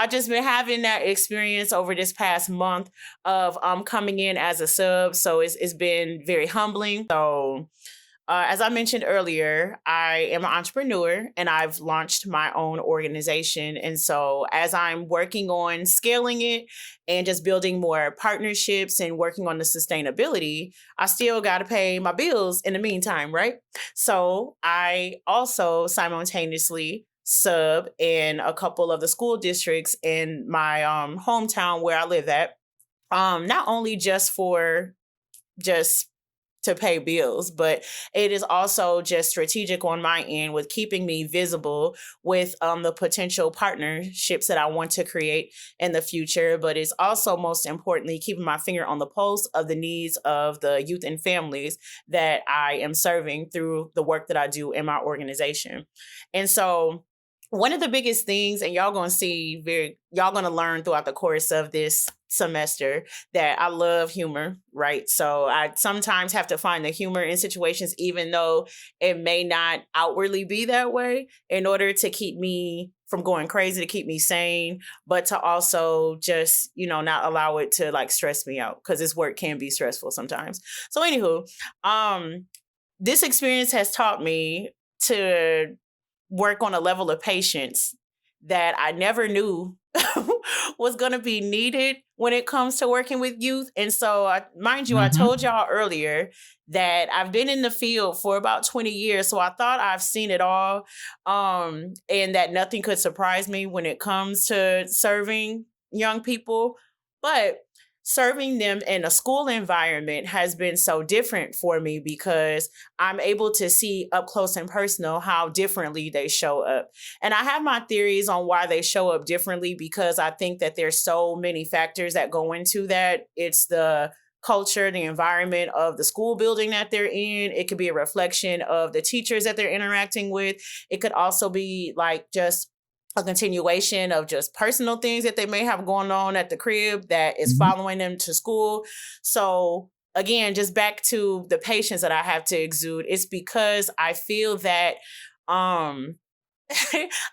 I just been having that experience over this past month of coming in as a sub. So it's been very humbling. So as I mentioned earlier, I am an entrepreneur and I've launched my own organization. And so, as I'm working on scaling it and just building more partnerships and working on the sustainability, I still got to pay my bills in the meantime, right? So, I also simultaneously sub in a couple of the school districts in my hometown where I live at. Not only just to pay bills, but it is also just strategic on my end with keeping me visible with the potential partnerships that I want to create in the future. But it's also most importantly keeping my finger on the pulse of the needs of the youth and families that I am serving through the work that I do in my organization. And so one of the biggest things, and y'all gonna learn throughout the course of this semester that I love humor, right? So I sometimes have to find the humor in situations, even though it may not outwardly be that way, in order to keep me from going crazy, to keep me sane, but to also just, not allow it to like stress me out because this work can be stressful sometimes. So, anywho, this experience has taught me to work on a level of patience that I never knew was going to be needed when it comes to working with youth. And so, mind you, I Mm-hmm. told y'all earlier that I've been in the field for about 20 years. So I thought I've seen it all, and that nothing could surprise me when it comes to serving young people. But serving them in a school environment has been so different for me because I'm able to see up close and personal how differently they show up. And I have my theories on why they show up differently because I think that there's so many factors that go into that. It's the culture, the environment of the school building that they're in. It could be a reflection of the teachers that they're interacting with. It could also be like just a continuation of just personal things that they may have going on at the crib that is Mm-hmm. following them to school. So again, just back to the patience that I have to exude, it's because I feel that um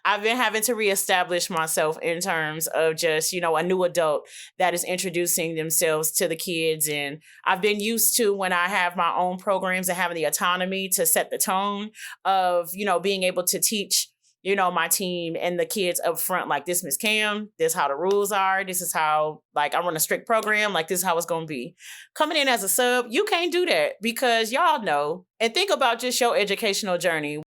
I've been having to reestablish myself in terms of just, a new adult that is introducing themselves to the kids. And I've been used to when I have my own programs and having the autonomy to set the tone of, being able to teach, my team and the kids up front, like this, Miss Cam, this how the rules are. This is how, like, I run a strict program. Like, this is how it's going to be. Coming in as a sub, you can't do that because y'all know. And think about just your educational journey.